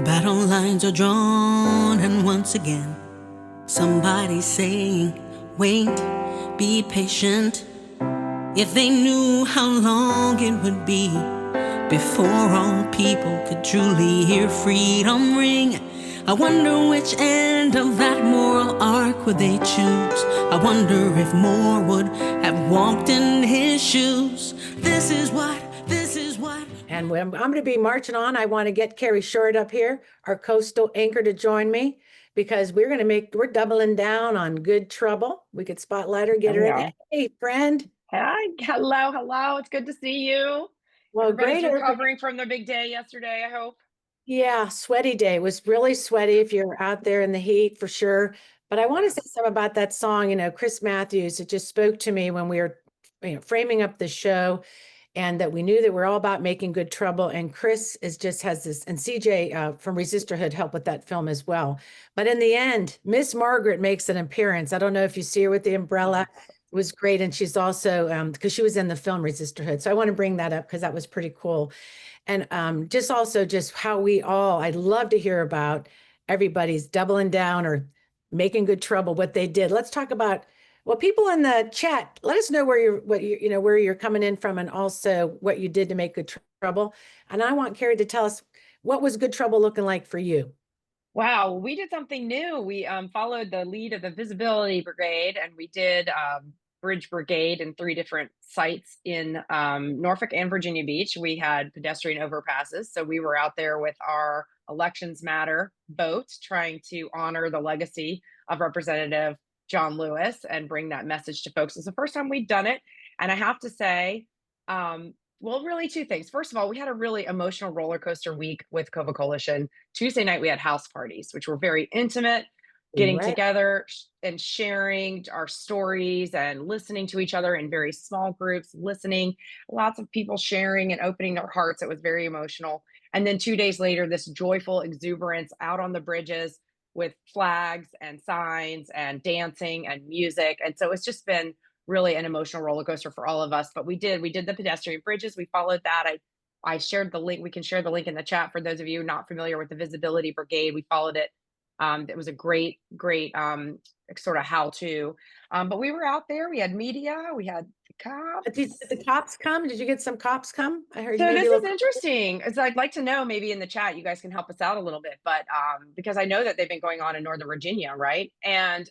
The battle lines are drawn, and once again, somebody's saying, wait, be patient. If they knew how long it would be before all people could truly hear freedom ring, I wonder which end of that moral arc would they choose. I wonder if more would have walked in his shoes. This is what. And I'm going to be marching on. I want to get Carrie Short up here, our coastal anchor, to join me, because we're doubling down on good trouble. We could spotlight her, get her in. Hey, friend. Hi, hello. It's good to see you. Well, Everybody's great. recovering from their big day yesterday, I hope. Yeah, sweaty day. It was really sweaty if you're out there in the heat, for sure. But I want to say something about that song. Chris Matthews, it just spoke to me when we were framing up the show, and that we knew that we're all about making good trouble. And Chris has this, and CJ from Resisterhood helped with that film as well. But in the end, Miss Margaret makes an appearance. I don't know if you see her with the umbrella. It was great. And she's also, because she was in the film Resisterhood. So I want to bring that up because that was pretty cool. And just how I'd love to hear about everybody's doubling down or making good trouble, what they did. Let's talk about, well, people in the chat, let us know where you're coming in from, and also what you did to make good trouble. And I want Carrie to tell us, what was good trouble looking like for you? Wow, we did something new. We followed the lead of the Visibility Brigade, and we did Bridge Brigade in 3 different sites in Norfolk and Virginia Beach. We had pedestrian overpasses. So we were out there with our Elections Matter boat, trying to honor the legacy of Representative John Lewis and bring that message to folks. It's the first time we'd done it. And I have to say, well, really 2 things. First of all, we had a really emotional roller coaster week with Cova Coalition. Tuesday night, we had house parties, which were very intimate, getting together and sharing our stories and listening to each other in very small groups, lots of people sharing and opening their hearts. It was very emotional. And then 2 days later, this joyful exuberance out on the bridges with flags and signs and dancing and music. And so it's just been really an emotional roller coaster for all of us. But we did the pedestrian bridges. We followed that. I shared the link. We can share the link in the chat for those of you not familiar with the Visibility Brigade. We followed it. It was a great sort of how-to. But we were out there. We had media. We had the cops. Did the cops come? Did you get some cops come? I heard. So this is interesting. So I'd like to know, maybe in the chat, you guys can help us out a little bit. But because I know that they've been going on in Northern Virginia, right? And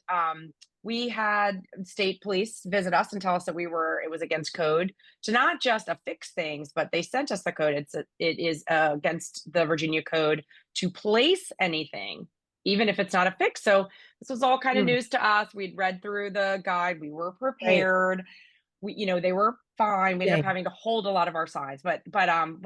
we had state police visit us and tell us that it was against code to not just affix things, but they sent us the code. It is against the Virginia code to place anything, even if it's not affixed. So this was all kind of news to us. We'd read through the guide. We were prepared. They were fine. We ended up having to hold a lot of our signs, but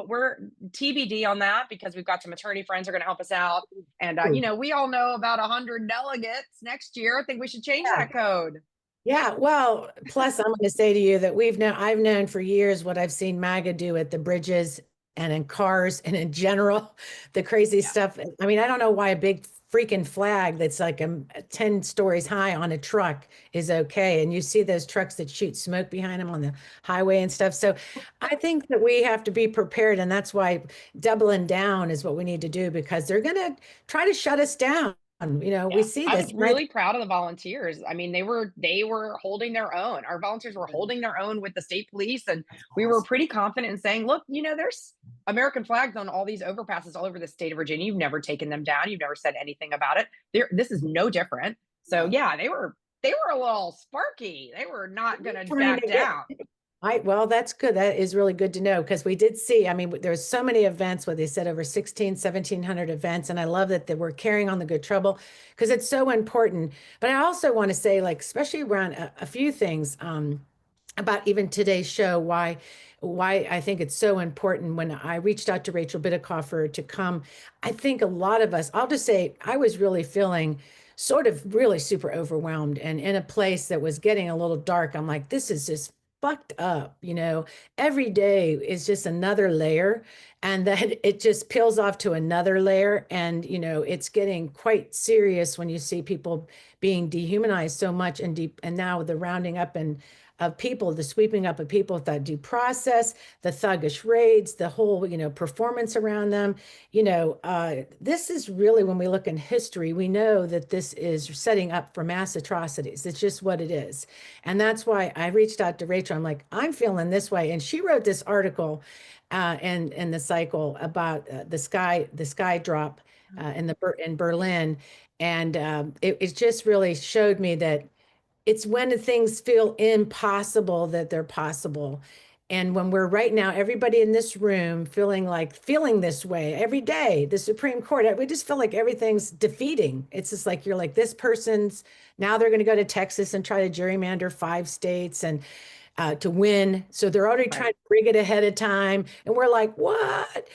we're TBD on that, because we've got some attorney friends who are going to help us out. And, we all know about 100 delegates next year. I think we should change that code. Yeah. Well, plus I'm going to say to you that I've known for years what I've seen MAGA do at the bridges and in cars and in general, the crazy stuff. I mean, I don't know why a big freaking flag that's like 10 stories high on a truck is okay. And you see those trucks that shoot smoke behind them on the highway and stuff. So I think that we have to be prepared. And that's why doubling down is what we need to do, because they're going to try to shut us down. We see this. I was really proud of the volunteers. I mean, they were holding their own. Our volunteers were holding their own with the state police. And we were pretty confident in saying, look, there's American flags on all these overpasses all over the state of Virginia. You've never taken them down. You've never said anything about it. This is no different. So yeah, they were a little sparky. They were not going to back down. Well, that's good. That is really good to know, because we did see, there's so many events where they said over 1,700 events. And I love that we're carrying on the good trouble, because it's so important. But I also want to say, especially around a few things about even today's show, why I think it's so important. When I reached out to Rachel Bitecofer to come, I think a lot of us, I'll just say, I was really feeling sort of really super overwhelmed and in a place that was getting a little dark. I'm like, this is just fucked up. Every day is just another layer, and that it just peels off to another layer. And it's getting quite serious when you see people being dehumanized so much, and now the rounding up and of people, the sweeping up of people without due process, the thuggish raids, the whole, performance around them. This is really, when we look in history, we know that this is setting up for mass atrocities. It's just what it is. And that's why I reached out to Rachel. I'm like, I'm feeling this way. And she wrote this article in the cycle about the sky drop in Berlin. And it just really showed me that it's when things feel impossible that they're possible. And when we're right now, everybody in this room feeling this way every day, the Supreme Court, we just feel like everything's defeating. It's just like, you're like, this person's now they're going to go to Texas and try to gerrymander 5 states and to win. So they're already trying to rig it ahead of time. And we're like, what?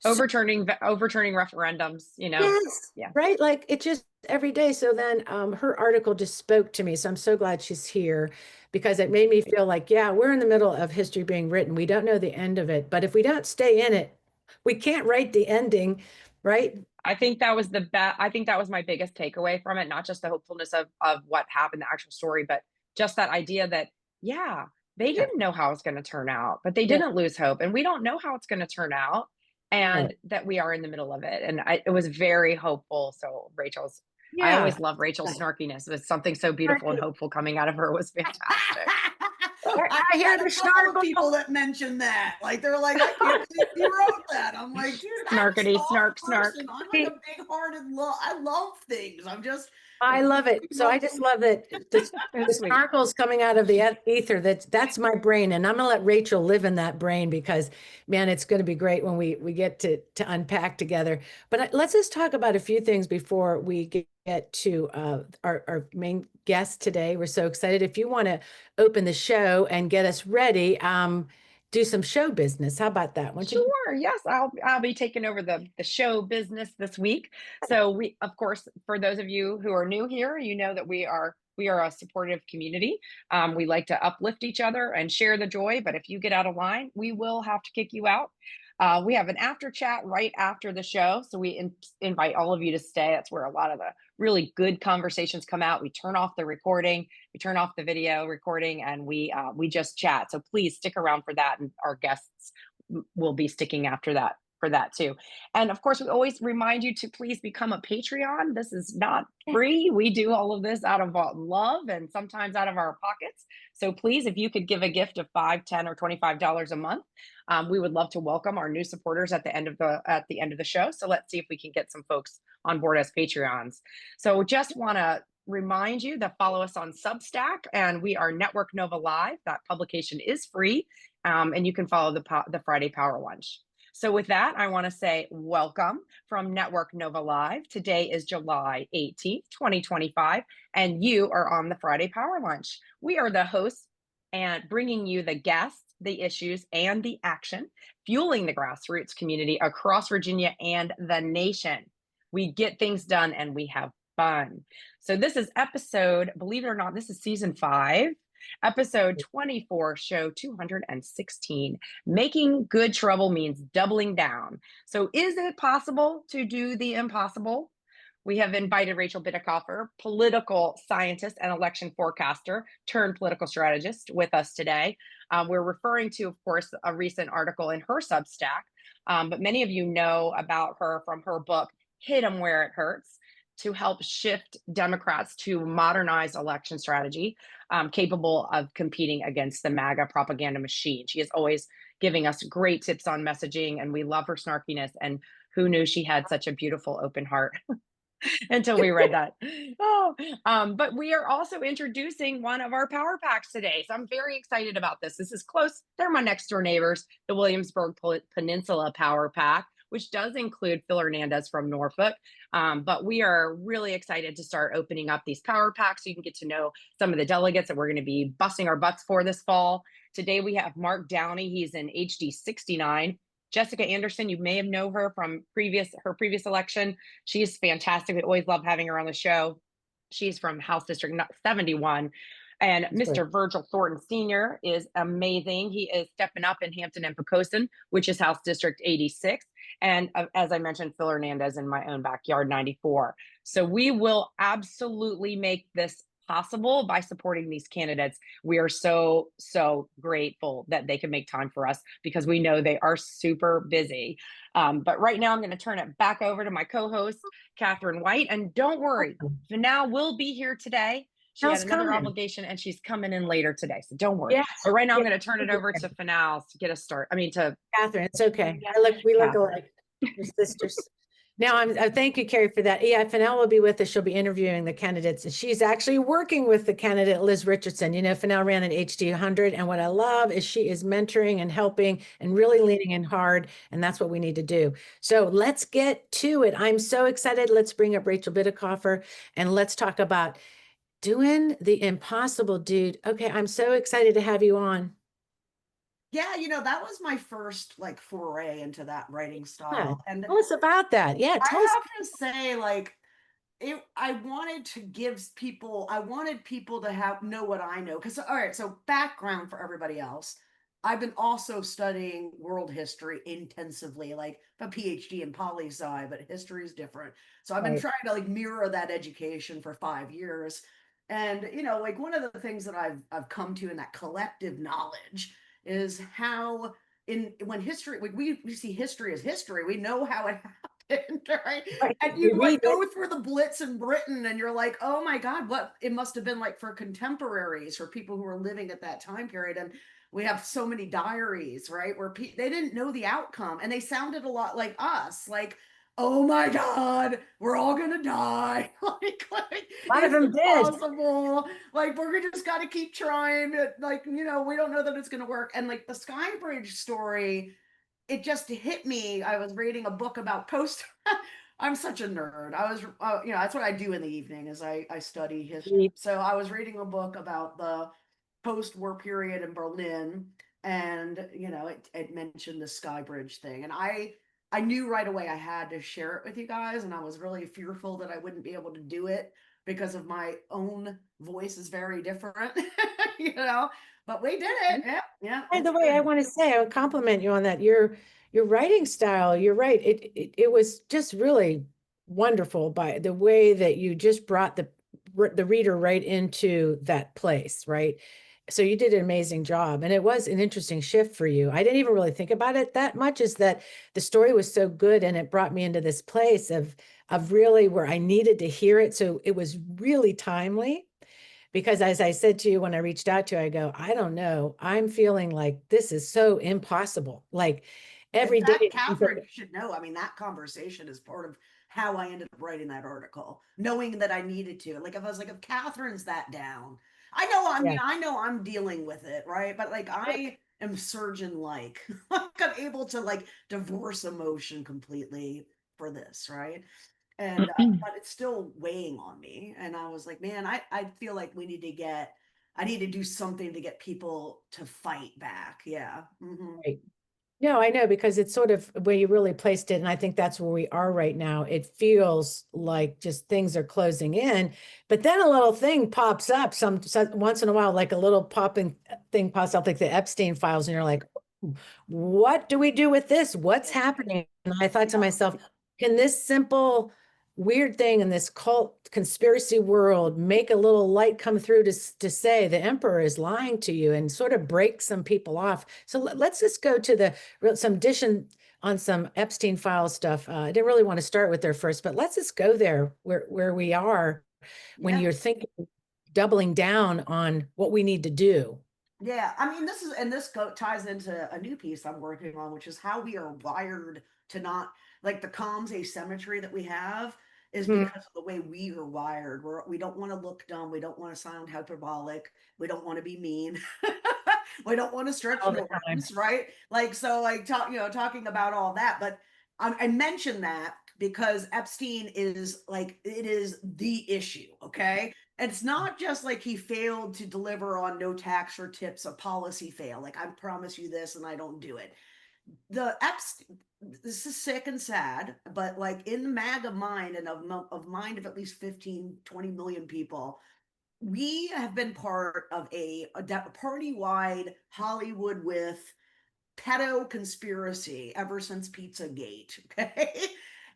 Overturning referendums, Yes, yeah, right. Like, it just every day. So then her article just spoke to me. So I'm so glad she's here, because it made me feel like, yeah, we're in the middle of history being written. We don't know the end of it, but if we don't stay in it, we can't write the ending, right? I think that was I think that was my biggest takeaway from it, not just the hopefulness of what happened, the actual story, but just that idea that, yeah, they didn't know how it's going to turn out, but they didn't lose hope. And we don't know how it's going to turn out, and that we are in the middle of it. And it was very hopeful. So I always love Rachel's snarkiness. It was something so beautiful and hopeful coming out of her. It was fantastic. I hear the snark people that mentioned that. Like, they're like, I can't believe you wrote that. I'm like, dude, Snarkity, snark. I'm like a big-hearted I love things. I love it. So I just love that the sparkles coming out of the ether. That's my brain, and I'm gonna let Rachel live in that brain, because, man, it's going to be great when we get to unpack together. But let's just talk about a few things before we get to our main guest today. We're so excited. If you want to open the show and get us ready, do some show business. How about that? Sure. Yes, I'll be taking over the show business this week. So we, of course, for those of you who are new here, you know that we are a supportive community. We like to uplift each other and share the joy. But if you get out of line, we will have to kick you out. We have an after chat right after the show. So we invite all of you to stay. That's where a lot of the really good conversations come out. We turn off the recording, we turn off the video recording, and we just chat. So please stick around for that. And our guests will be sticking after that for that too. And of course, we always remind you to please become a Patreon. This is not free. We do all of this out of love and sometimes out of our pockets. So please, if you could give a gift of $5, $10, or $25 a month, we would love to welcome our new supporters at the end of the show. So let's see if we can get some folks on board as Patreons. So just want to remind you that follow us on Substack, and we are Network Nova Live. That publication is free, and you can follow the Friday Power Lunch. So with that, I want to say welcome from Network Nova Live. Today is July 18th, 2025, and you are on the Friday Power Lunch. We are the hosts and bringing you the guests, the issues, and the action, fueling the grassroots community across Virginia and the nation. We get things done and we have fun. So this is episode, believe it or not, this is season 5. Episode 24, show 216. Making good trouble means doubling down. So is it possible to do the impossible? We have invited Rachel Bitecofer, political scientist and election forecaster turned political strategist, with us today. We're referring to, of course, a recent article in her Substack, but many of you know about her from her book, Hit 'em Where It Hurts, to help shift Democrats to modernized election strategy, capable of competing against the MAGA propaganda machine. She is always giving us great tips on messaging, and we love her snarkiness. And who knew she had such a beautiful open heart until we read that. But we are also introducing one of our power packs today. So I'm very excited about this. This is close. They're my next door neighbors, the Williamsburg Peninsula PowerPack, which does include Phil Hernandez from Norfolk. But we are really excited to start opening up these power packs so you can get to know some of the delegates that we're going to be busting our butts for this fall. Today we have Mark Downey. He's in HD 69. Jessica Anderson, you may have known her from her previous election. She's fantastic. We always love having her on the show. She's from House District 71. And Mr. Virgil Thornton Sr. is amazing. He is stepping up in Hampton and Pocosin, which is House District 86. And as I mentioned, Phil Hernandez in my own backyard, 94. So we will absolutely make this possible by supporting these candidates. We are so, so grateful that they can make time for us because we know they are super busy. But right now I'm going to turn it back over to my co-host, Catherine White. And don't worry, Vanal will be here today. She had another obligation and she's coming in later today. So don't worry. Yes. But right now I'm going to turn it over to Fanal to get us started. To Catherine. It's okay. We look alike. We're sisters. Now, I thank you, Carrie, for that. Yeah, Fennell will be with us. She'll be interviewing the candidates. And she's actually working with the candidate, Liz Richardson. You know, Fennell ran an HD 100. And what I love is she is mentoring and helping and really leaning in hard. And that's what we need to do. So let's get to it. I'm so excited. Let's bring up Rachel Bitecofer and let's talk about doing the impossible, dude. Okay, I'm so excited to have you on. Yeah, that was my first like foray into that writing style. Yeah. And Tell us about that. Yeah, I have to say, like, I wanted to give people, I wanted people to know what I know. Because, all right, so background for everybody else. I've been also studying world history intensively, like a PhD in poli-sci, but history is different. So I've been trying to like mirror that education for 5 years. And, like one of the things that I've come to in that collective knowledge is how when history, we see history as history, we know how it happened, right? And you like go through the Blitz in Britain and you're like, oh my God, what it must have been like for contemporaries, for people who were living at that time period. And we have so many diaries, right? Where they didn't know the outcome and they sounded a lot like us, like, oh my God, we're all gonna die. like a lot of them did. Like we're just gotta keep trying. Like, we don't know that it's gonna work. And like the Skybridge story, it just hit me. I was reading a book about I'm such a nerd. I was, that's what I do in the evening is I study history. So I was reading a book about the post-war period in Berlin, and it mentioned the Skybridge thing, and I knew right away I had to share it with you guys, and I was really fearful that I wouldn't be able to do it because of my own voice is very different, but we did it. Yeah. By the way, I want to say, I would compliment you on that. Your writing style, you're right. It was just really wonderful by the way that you just brought the reader right into that place, right? So you did an amazing job, and it was an interesting shift for you. I didn't even really think about it that much, is that the story was so good and it brought me into this place of really where I needed to hear it. So it was really timely, because as I said to you when I reached out to you, I go, I don't know, I'm feeling like this is so impossible. Like every day. Catherine, you should know. I mean, that conversation is part of how I ended up writing that article, knowing that I needed to. Like, if Catherine's that down, I know I'm dealing with it, right? But like, I am surgeon-like. I'm able to like divorce emotion completely for this, right? And but it's still weighing on me. And I was like, man, I feel like I need to do something to get people to fight back. Yeah. Mm-hmm. Right. No, I know, because it's sort of where you really placed it. And I think that's where we are right now. It feels like just things are closing in, but then a little thing pops up once in a while, like a little popping thing pops up, like the Epstein files. And you're like, what do we do with this? What's happening? And I thought to myself, can this simple weird thing in this cult conspiracy world make a little light come through to say the emperor is lying to you, and sort of break some people off? So let's just go to some dishing on some Epstein file stuff. I didn't really want to start with there first, but let's just go there where we are when you're thinking doubling down on what we need to do. Yeah, I mean, this ties into a new piece I'm working on, which is how we are wired to not like the comms asymmetry that we have is because of the way we are wired. We don't want to look dumb. We don't want to sound hyperbolic. We don't want to be mean. We don't want to stretch norms, right? Like, so like talking about all that, but I mentioned that because Epstein is like, it is the issue. Okay. It's not just like he failed to deliver on no tax or tips, a policy fail. Like, I promise you this and I don't do it. This is sick and sad, but like in the MAGA mind and of mind of at least 15, 20 million people, we have been part of a party-wide Hollywood with pedo conspiracy ever since Pizzagate. Okay.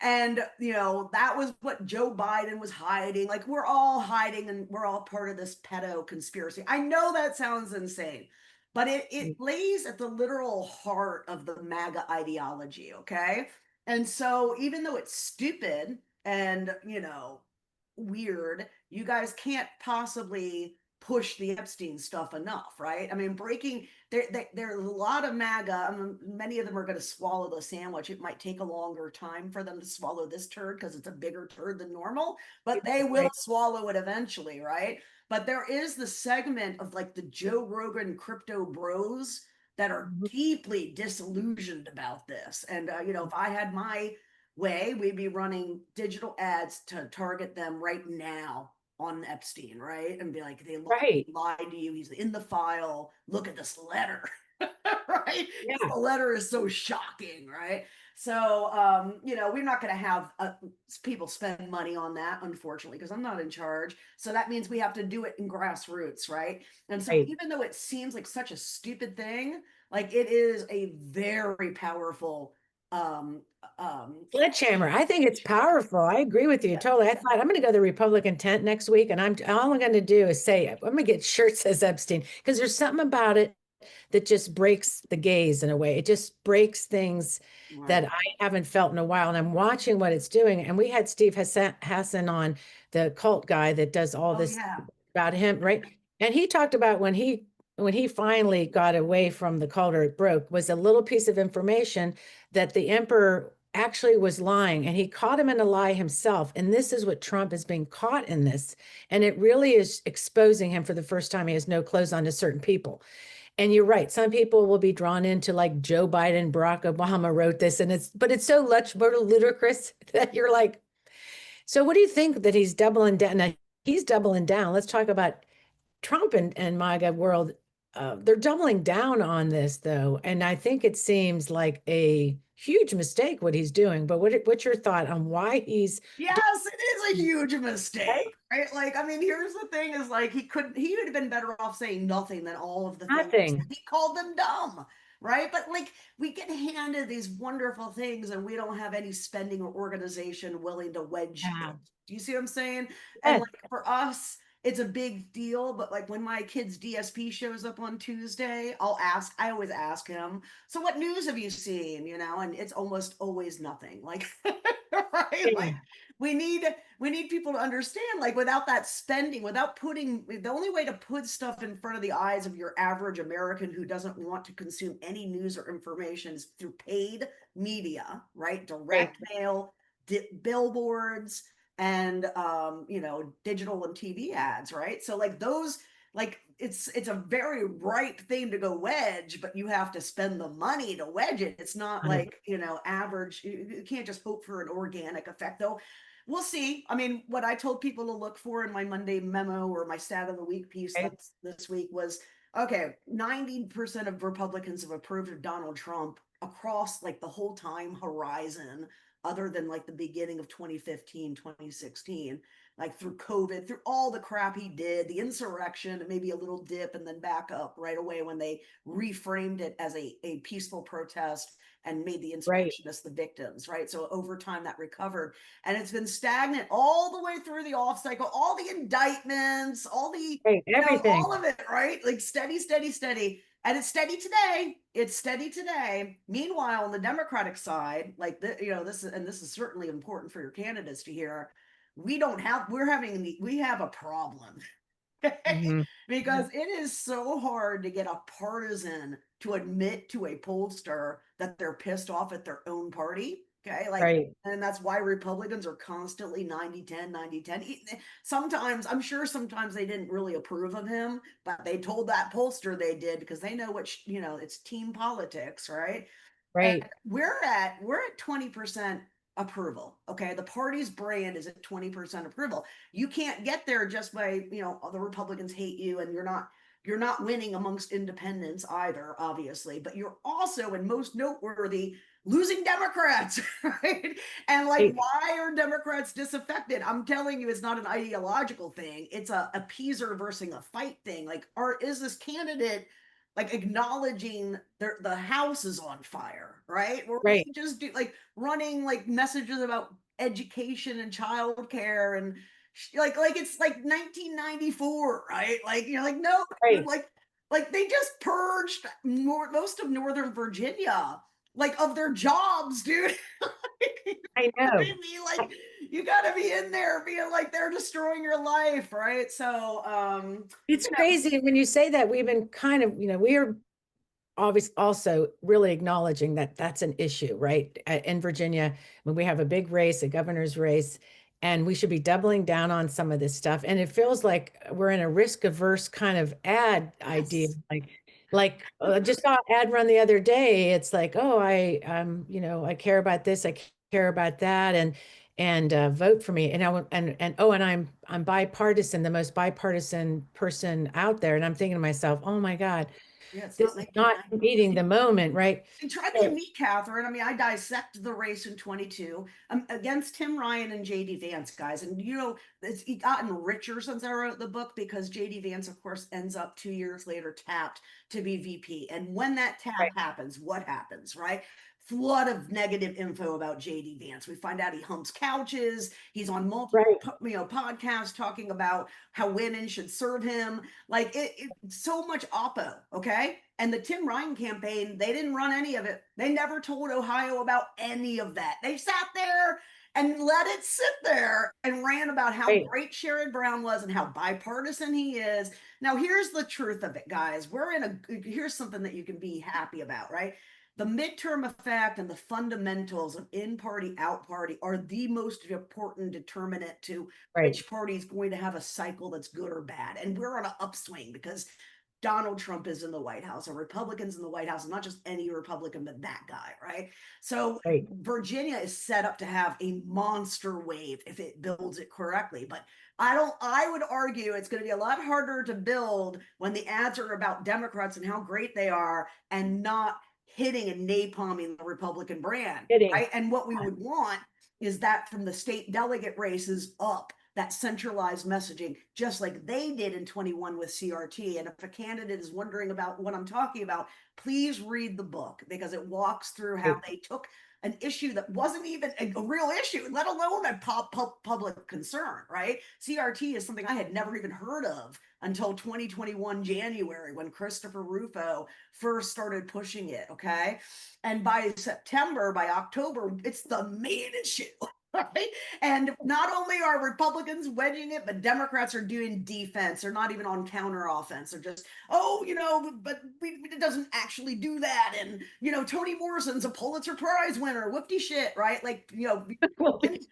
And, you know, that was what Joe Biden was hiding. Like, we're all hiding and we're all part of this pedo conspiracy. I know that sounds insane, but it lays at the literal heart of the MAGA ideology, okay? And so even though it's stupid and, you know, weird, you guys can't possibly push the Epstein stuff enough, right? I mean, there's a lot of MAGA. I mean, many of them are going to swallow the sandwich. It might take a longer time for them to swallow this turd because it's a bigger turd than normal, but they will swallow it eventually, right? But there is the segment of like the Joe Rogan crypto bros that are deeply disillusioned about this. And, you know, if I had my way, we'd be running digital ads to target them right now on Epstein, right? And be like, they lied to you. He's in the file. Look at this letter, right? Yeah. The letter is so shocking, right? So, you know, we're not going to have people spend money on that, unfortunately, because I'm not in charge. So that means we have to do it in grassroots, right? And so even though it seems like such a stupid thing, like it is a very powerful sledgehammer. I think it's powerful. I agree with you totally. I thought I'm going to go to the Republican tent next week, and all I'm going to do is say I'm going to get shirt says Epstein, because there's something about it that just breaks the gaze in a way. It just breaks things that I haven't felt in a while. And I'm watching what it's doing. And we had Steve Hassan on, the cult guy that does all this about him, right? And he talked about when he finally got away from the cult, or it broke, was a little piece of information that the emperor actually was lying, and he caught him in a lie himself. And this is what Trump is being caught in this. And it really is exposing him for the first time. He has no clothes on to certain people. And you're right. Some people will be drawn into like Joe Biden, Barack Obama wrote this, and but it's so much more ludicrous that you're like, so what do you think that he's doubling down? Now, he's doubling down. Let's talk about Trump and MAGA world. They're doubling down on this, though. And I think it seems like a huge mistake what he's doing. But what's your thought on why he's... Yes, it is a huge mistake, right? Like, I mean, here's the thing is like, he would have been better off saying nothing than all of the things. He called them dumb, right? But like, we get handed these wonderful things and we don't have any spending or organization willing to wedge it. Do you see what I'm saying? And like, for us, it's a big deal, but like when my kid's DSP shows up on Tuesday, I always ask him, so what news have you seen? You know, and it's almost always nothing. Like, right? Like, we need people to understand, like, without that spending, without putting, the only way to put stuff in front of the eyes of your average American who doesn't want to consume any news or information is through paid media, right? Direct mail, billboards, and you know, digital and TV ads, right? So like those, like it's a very ripe thing to go wedge, but you have to spend the money to wedge it. It's not like, you know, average. You can't just hope for an organic effect, though. We'll see. I mean, what I told people to look for in my Monday memo or my stat of the week piece this week was, okay, 90% of Republicans have approved of Donald Trump across like the whole time horizon, other than like the beginning of 2015, 2016, like through COVID, through all the crap he did, the insurrection, maybe a little dip and then back up right away when they reframed it as a peaceful protest and made the insurrectionists the victims, right? So over time that recovered, and it's been stagnant all the way through the off cycle, all the indictments, all the, everything, all of it, right? Like steady, steady, steady. And it's steady today. It's steady today. Meanwhile, on the Democratic side, like you know, this is certainly important for your candidates to hear. We have a problem. Because it is so hard to get a partisan to admit to a pollster that they're pissed off at their own party. Okay. Like, and that's why Republicans are constantly 90-10, 90-10. Sometimes, I'm sure sometimes they didn't really approve of him, but they told that pollster they did because they know what, you know, it's team politics, right? Right. And we're at 20% approval. Okay. The party's brand is at 20% approval. You can't get there just by, you know, the Republicans hate you and you're not winning amongst independents either, obviously, but you're also, and most noteworthy, losing Democrats, right? And like, why are Democrats disaffected? I'm telling you, it's not an ideological thing. It's a appeaser versus a fight thing. Like, is this candidate like acknowledging the house is on fire, right? We're Right. just like running like messages about education and childcare and like it's like 1994, right? Like you're like, no, Right. like they just purged most of Northern Virginia, like of their jobs, dude. I know. Like you gotta be in there being like they're destroying your life, right? So It's crazy when you say that. We've been kind of, we are obviously also really acknowledging that that's an issue, right? In Virginia, when we have a big race, a governor's race, and we should be doubling down on some of this stuff. And it feels like we're in a risk averse kind of ad idea. Just saw an ad run the other day. It's like, oh, I care about this, I care about that, and vote for me. And I'm bipartisan, the most bipartisan person out there. And I'm thinking to myself, oh my God, yeah, it's this not is not meeting the moment, right? And try being me, Catherine. I mean, I dissected the race in 22 against Tim Ryan and JD Vance, guys. And it's gotten richer since I wrote the book because JD Vance, of course, ends up 2 years later tapped to be VP. And when that tap happens, what happens, right? Flood of negative info about JD Vance. We find out he humps couches. He's on multiple podcasts talking about how women should serve him. Like so much oppo, okay? And the Tim Ryan campaign, they didn't run any of it. They never told Ohio about any of that. They sat there and let it sit there and ran about how great Sherrod Brown was and how bipartisan he is. Now, here's the truth of it, guys. Here's something that you can be happy about, right? The midterm effect and the fundamentals of in-party, out-party are the most important determinant to which party is going to have a cycle that's good or bad. And we're on an upswing because Donald Trump is in the White House, or Republicans in the White House, and not just any Republican, but that guy, right? So Virginia is set up to have a monster wave if it builds it correctly. But I would argue it's going to be a lot harder to build when the ads are about Democrats and how great they are and not hitting and napalming the Republican brand, right? And what we would want is that from the state delegate races up, that centralized messaging, just like they did in 21 with CRT. And if a candidate is wondering about what I'm talking about, please read the book because it walks through how they took an issue that wasn't even a real issue, let alone a public concern, right? CRT is something I had never even heard of until 2021 January when Christopher Rufo first started pushing it, okay? And by October, it's the main issue. Right? And not only are Republicans wedging it, but Democrats are doing defense. They're not even on counter offense. They're just, but it doesn't actually do that. And, Toni Morrison's a Pulitzer Prize winner. Whoopty shit, right? Like,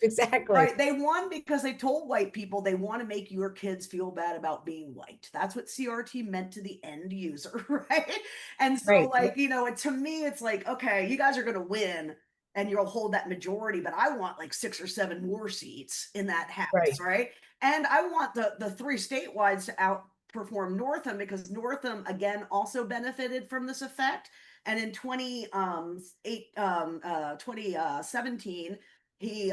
exactly. Right. They won because they told white people they want to make your kids feel bad about being white. That's what CRT meant to the end user, right? And so, to me, it's like, okay, you guys are going to win and you'll hold that majority, but I want like 6 or 7 more seats in that house, right? And I want the 3 statewide to outperform Northam because Northam again also benefited from this effect. And in 2017, he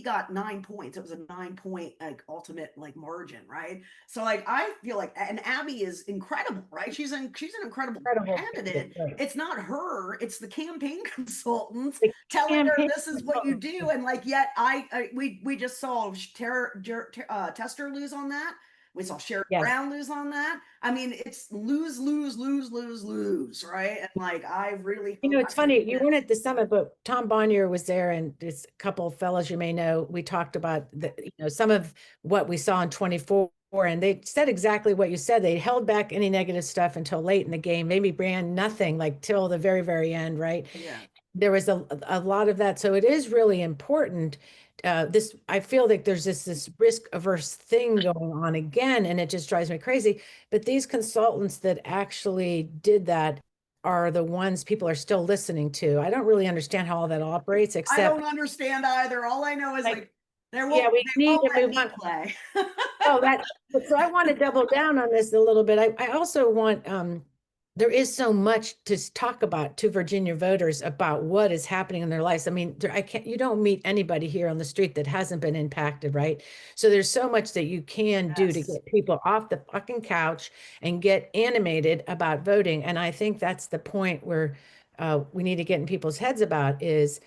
got 9 points. It was a 9-point ultimate margin, right? So I feel like, and Abby is incredible, right? She's an incredible candidate. It's not her, it's the campaign consultants telling her this is what you do. And yet we just saw Tester lose on that. We saw Sherrod Brown lose on that. I mean, it's lose, right? And I really, it's funny. You weren't at the summit, but Tom Bonnier was there, and this couple of fellows you may know. We talked about some of what we saw in 24, and they said exactly what you said. They held back any negative stuff until late in the game, maybe ran nothing till the very, very end, right? Yeah. There was a lot of that. So it is really important. I feel like there's this risk averse thing going on again, and it just drives me crazy. But these consultants that actually did that are the ones people are still listening to. I don't really understand how all that operates, except I don't understand either. All I know is we need to move on. Play. So I want to double down on this a little bit. I also want there is so much to talk about to Virginia voters about what is happening in their lives. I mean, you don't meet anybody here on the street that hasn't been impacted, right? So there's so much that you can do to Yes. get people off the fucking couch and get animated about voting. And I think that's the point where we need to get in people's heads about is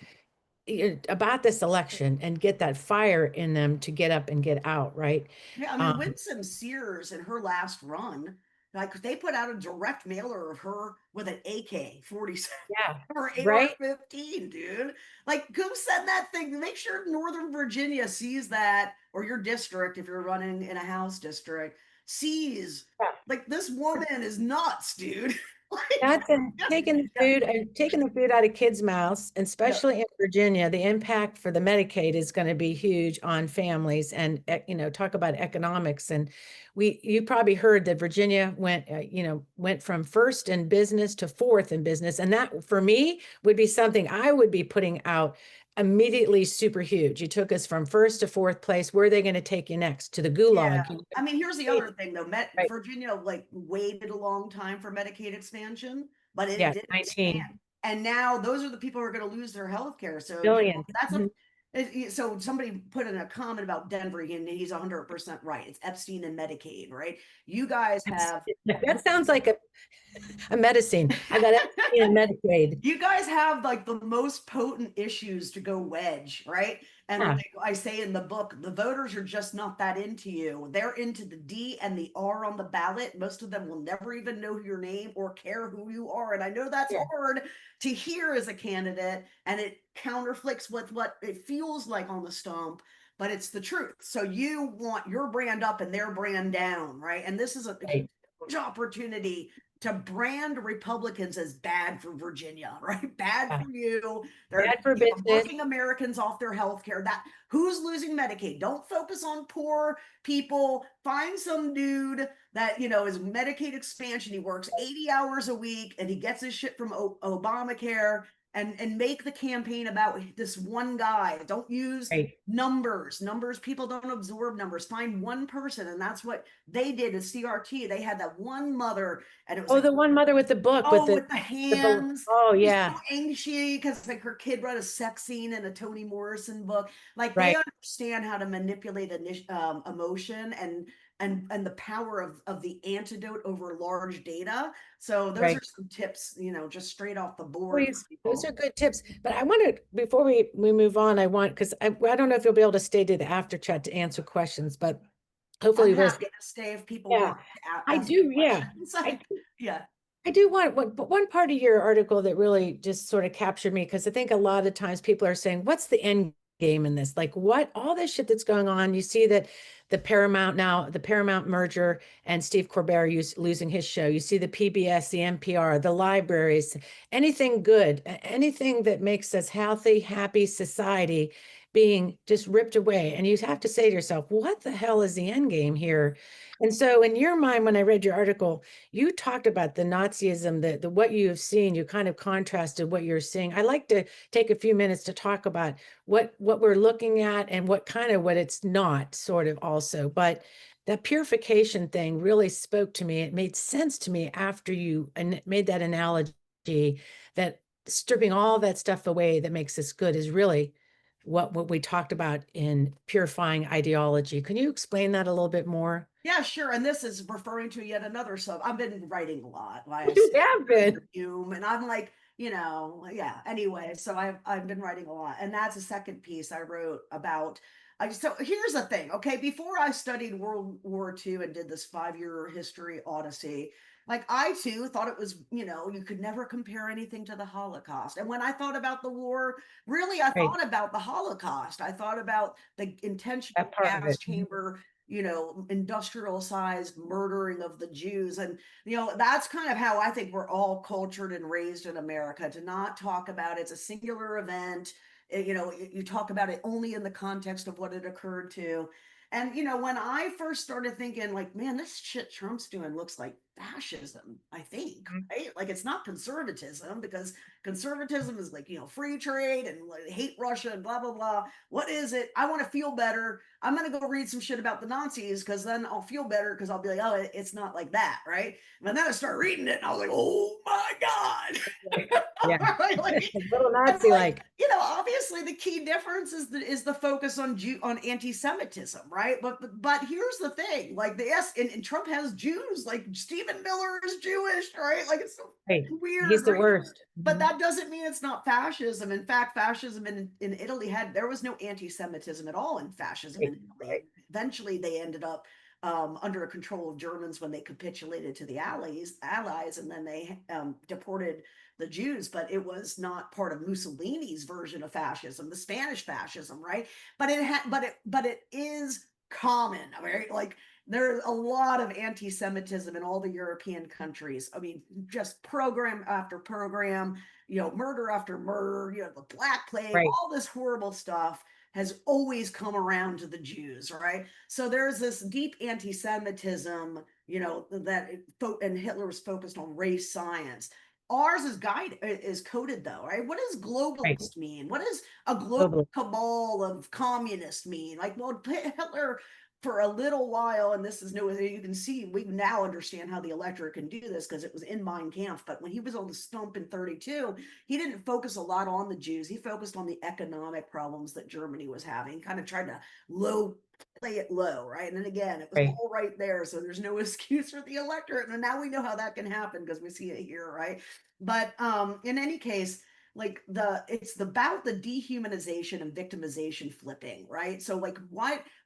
about this election and get that fire in them to get up and get out, right? Yeah, I mean, Winsome Sears in her last run, like they put out a direct mailer of her with an AK-47 Yeah, or right? AR-15, dude. Like, go send that thing. Make sure Northern Virginia sees that, or your district, if you're running in a House district, sees Yeah. like this woman is nuts, dude. Like, That's and just, taking the food out of kids' mouths, and yeah, especially in Virginia, the impact for the Medicaid is going to be huge on families. And talk about economics. And you probably heard that Virginia went from first in business to fourth in business, and that for me would be something I would be putting out immediately. Super huge. You took us from first to fourth place. Where are they going to take you next? To the yeah. gulag? I mean, here's the other thing though. Right. Virginia like waited a long time for Medicaid expansion, but it Yeah, did expand. 19 And now those are the people who are going to lose their health care. So, billion. that's Mhm. so somebody put in a comment about Denver and he's 100% right. It's Epstein and Medicaid, right? You guys have That sounds like a medicine. I got everything in Medicaid. you guys have like the most potent issues to go wedge, right? And Yeah, like I say in the book, the voters are just not that into you. They're into the D and the R on the ballot. Most of them will never even know your name or care who you are. And I know that's yeah, hard to hear as a candidate, and it counterflicts with what it feels like on the stump, but it's the truth. So you want your brand up and their brand down, right? And this is a right. huge opportunity to brand Republicans as bad for Virginia, right? Bad Yeah. for you. They're Bad for business. working Americans off their health care. That who's losing Medicaid? Don't focus on poor people. Find some dude that is Medicaid expansion. He works 80 hours a week and he gets his shit from Obamacare, and make the campaign about this one guy. Don't use Right. numbers. People don't absorb numbers. Find one person, and that's what they did at CRT. They had that one mother, and it was Oh, like, the one mother with the book with oh, with the hands. oh She's yeah, so anxious because like her kid read a sex scene in a Toni Morrison book. Like they right. understand how to manipulate emotion and the power of the antidote over large data. So those Right. are some tips, just straight off the board for Please, those people. are good tips. But I want to, before we move on, because I don't know if you'll be able to stay to the after chat to answer questions, but I'm hopefully we'll. happy to stay if people Yeah, want to I ask me do. Yeah, questions. I Yeah. I do want one part of your article that really just sort of captured me, because I think a lot of times people are saying, what's the end game in this? Like, what, all this shit that's going on? You see that the Paramount merger and Steve Colbert losing his show. You see the PBS, the NPR, the libraries, anything good, anything that makes us healthy, happy society being just ripped away. And you have to say to yourself, what the hell is the end game here? And so in your mind, when I read your article, you talked about the Nazism, the what you have seen. You kind of contrasted what you're seeing. I'd like to take a few minutes to talk about what we're looking at and what it's not, sort of also. But that purification thing really spoke to me. It made sense to me after you made that analogy that stripping all that stuff away that makes us good is really what we talked about in purifying ideology. Can you explain that a little bit more? Yeah, sure. And this is referring to yet another sub. I've been writing a lot via You have been. Hume, and I'm like, yeah. Anyway, so I've been writing a lot, and that's a second piece I wrote about. So here's the thing, okay? Before I studied World War II and did this 5-year history odyssey, like I too thought it was, you could never compare anything to the Holocaust. And when I thought about the war, really, I Right. thought about the Holocaust. I thought about the intentional That part of gas it. chamber, industrial sized murdering of the Jews. And, that's kind of how I think we're all cultured and raised in America, to not talk about it's a singular event. You talk about it only in the context of what it occurred to. And, you know, when I first started thinking like, man, this shit Trump's doing looks like fascism, I think, right? Like it's not conservatism, because conservatism is like, you know, free trade and like, hate Russia and blah, blah, blah. What is it? I want to feel better. I'm going to go read some shit about the Nazis, because then I'll feel better, because I'll be like, oh, it's not like that, right? And then I start reading it and I was like, oh my God. Yeah. Like, A little and Nazi like, like. you know, obviously the key difference is the focus on anti-Semitism, right? But here's the thing, like and Trump has Jews, like Stephen Miller is Jewish, right? Like it's so Right. weird, He's the right? worst. But that doesn't mean it's not fascism. In fact, fascism in Italy there was no anti-Semitism at all in fascism in Italy. Right. Eventually they ended up under control of Germans when they capitulated to the Allies, and then they deported the Jews, but it was not part of Mussolini's version of fascism, the Spanish fascism, right? But it is common, right? Like there's a lot of anti-Semitism in all the European countries. I mean, just program after program, you know, murder after murder, you know, the Black Plague, Right. all this horrible stuff has always come around to the Jews, right? So there's this deep anti-Semitism, you know, and Hitler was focused on race science. Ours is coded though, right? What does globalist mean? What does a global cabal of communists mean? Like, well, Hitler for a little while, and this is no, you can see, we now understand how the electorate can do this because it was in Mein Kampf. But when he was on the stump in 32, he didn't focus a lot on the Jews. He focused on the economic problems that Germany was having, kind of tried to play it low, right? And then again, it was all right there. So there's no excuse for the electorate. And now we know how that can happen because we see it here, right? But in any case, like it's about the dehumanization and victimization flipping, right? So like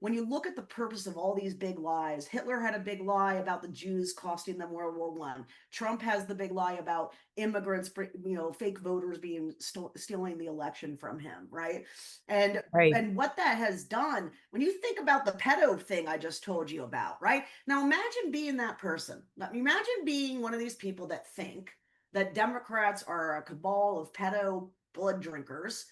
when you look at the purpose of all these big lies, Hitler had a big lie about the Jews costing them World War I. Trump has the big lie about immigrants, you know, fake voters being stealing the election from him, right? And what that has done, when you think about the pedo thing I just told you about, right? Now imagine being that person. Imagine being one of these people that think that Democrats are a cabal of pedo blood drinkers.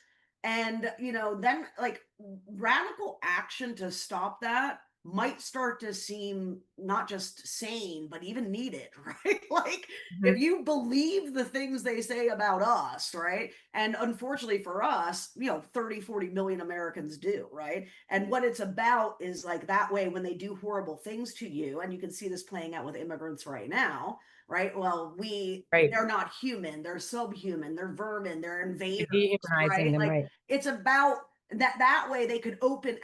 And, you know, then like radical action to stop that might start to seem not just sane, but even needed, right? Like if you believe the things they say about us, right? And unfortunately for us, you know, 30, 40 million Americans do, right? And what it's about is like that way when they do horrible things to you, and you can see this playing out with immigrants right now, right? Well, they're not human, they're subhuman, they're vermin, they're invaders, right? Them, like it's about that way they could open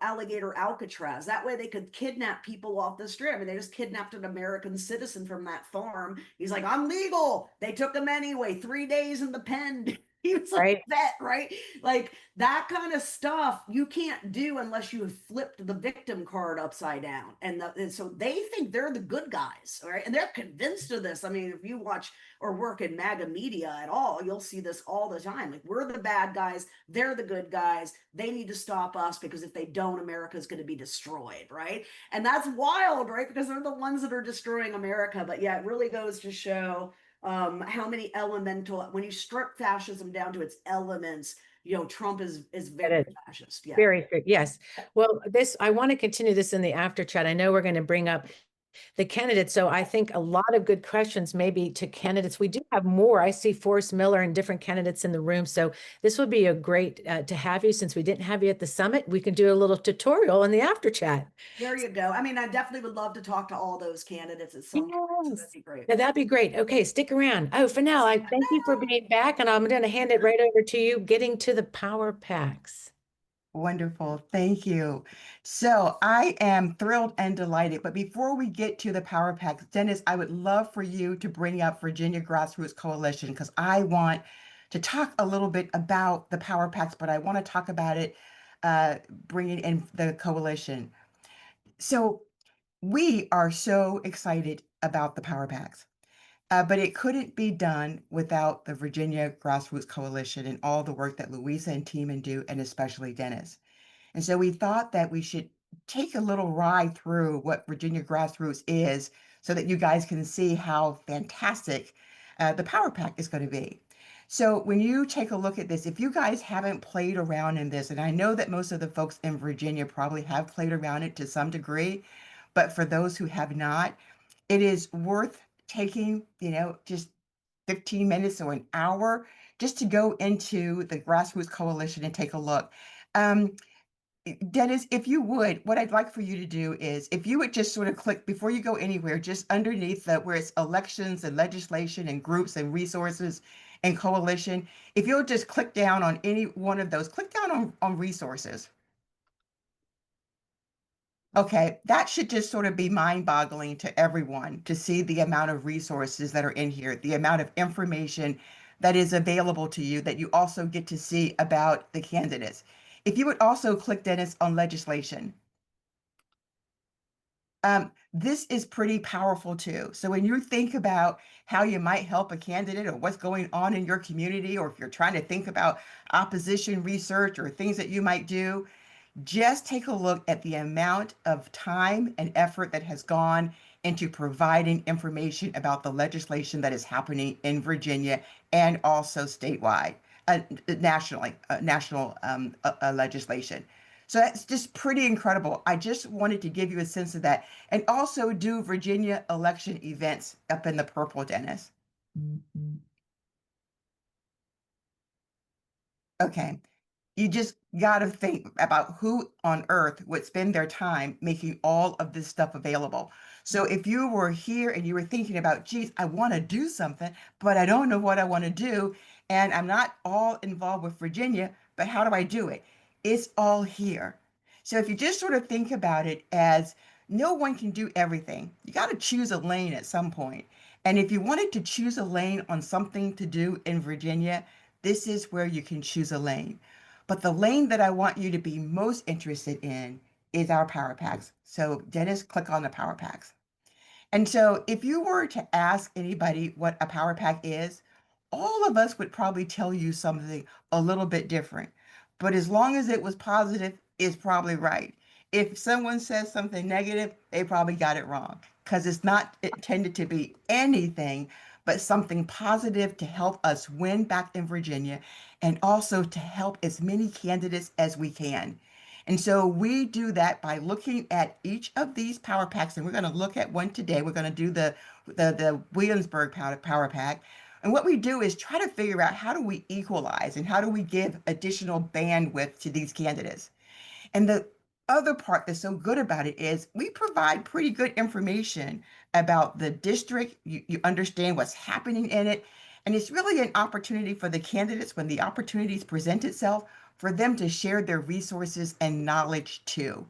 alligator Alcatraz. That way they could kidnap people off the strip. I mean, they just kidnapped an American citizen from that farm. He's like, I'm legal. They took him anyway. 3 days in the pen. He was a vet, right? Like that kind of stuff you can't do unless you have flipped the victim card upside down. And so they think they're the good guys, right? And they're convinced of this. I mean, if you watch or work in MAGA media at all, you'll see this all the time. Like we're the bad guys, they're the good guys. They need to stop us because if they don't, America's going to be destroyed, right? And that's wild, right? Because they're the ones that are destroying America. But yeah, it really goes to show how many when you strip fascism down to its elements, you know, Trump is very fascist. Yeah. Very good. Yes. Well, I want to continue this in the after chat. I know we're going to bring up the candidates. So I think a lot of good questions maybe to candidates. We do have more. I see Forrest Miller and different candidates in the room. So this would be a great to have you. Since we didn't have you at the summit, we can do a little tutorial in the after chat. There you go. I mean, I definitely would love to talk to all those candidates at some point. So that'd be great. Yeah, that'd be great. Okay, stick around. Oh, for now, I thank you for being back, and I'm going to hand it right over to you, getting to the power packs. Wonderful. Thank you. So I am thrilled and delighted. But before we get to the power packs, Dennis, I would love for you to bring up Virginia Grassroots Coalition, because I want to talk a little bit about the power packs, but I want to talk about it, bringing in the coalition. So we are so excited about the power packs. But it couldn't be done without the Virginia Grassroots Coalition and all the work that Louisa and Teeman do, and especially Dennis. And so we thought that we should take a little ride through what Virginia Grassroots is so that you guys can see how fantastic the Power Pack is going to be. So when you take a look at this, if you guys haven't played around in this, and I know that most of the folks in Virginia probably have played around it to some degree, but for those who have not, it is worth taking, just 15 minutes or an hour just to go into the Grassroots Coalition and take a look. Dennis, if you would, what I'd like for you to do is if you would just sort of click before you go anywhere, just underneath where it's elections and legislation and groups and resources and coalition, if you'll just click down on any one of those, click down on resources. Okay, that should just sort of be mind-boggling to everyone to see the amount of resources that are in here, the amount of information that is available to you that you also get to see about the candidates. If you would also click, Dennis, on legislation. This is pretty powerful too. So when you think about how you might help a candidate or what's going on in your community, or if you're trying to think about opposition research or things that you might do, just take a look at the amount of time and effort that has gone into providing information about the legislation that is happening in Virginia and also statewide, nationally, national legislation. So that's just pretty incredible. I just wanted to give you a sense of that. And also do Virginia election events up in the purple, Dennis. Okay. You just got to think about who on earth would spend their time making all of this stuff available. So if you were here and you were thinking about, geez, I want to do something, but I don't know what I want to do, and I'm not all involved with Virginia, but how do I do it? It's all here. So if you just sort of think about it as no one can do everything, you got to choose a lane at some point. And if you wanted to choose a lane on something to do in Virginia, this is where you can choose a lane. But the lane that I want you to be most interested in is our power packs. So Dennis, click on the power packs. And so if you were to ask anybody what a power pack is, all of us would probably tell you something a little bit different. But as long as it was positive, it's probably right. If someone says something negative, they probably got it wrong because it's not intended to be anything but something positive to help us win back in Virginia and also to help as many candidates as we can. And so we do that by looking at each of these power packs, and we're going to look at one today. We're going to do the Williamsburg power pack. And what we do is try to figure out how do we equalize and how do we give additional bandwidth to these candidates. And the other part that's so good about it is we provide pretty good information about the district. You understand what's happening in it. And it's really an opportunity for the candidates when the opportunities present itself for them to share their resources and knowledge too.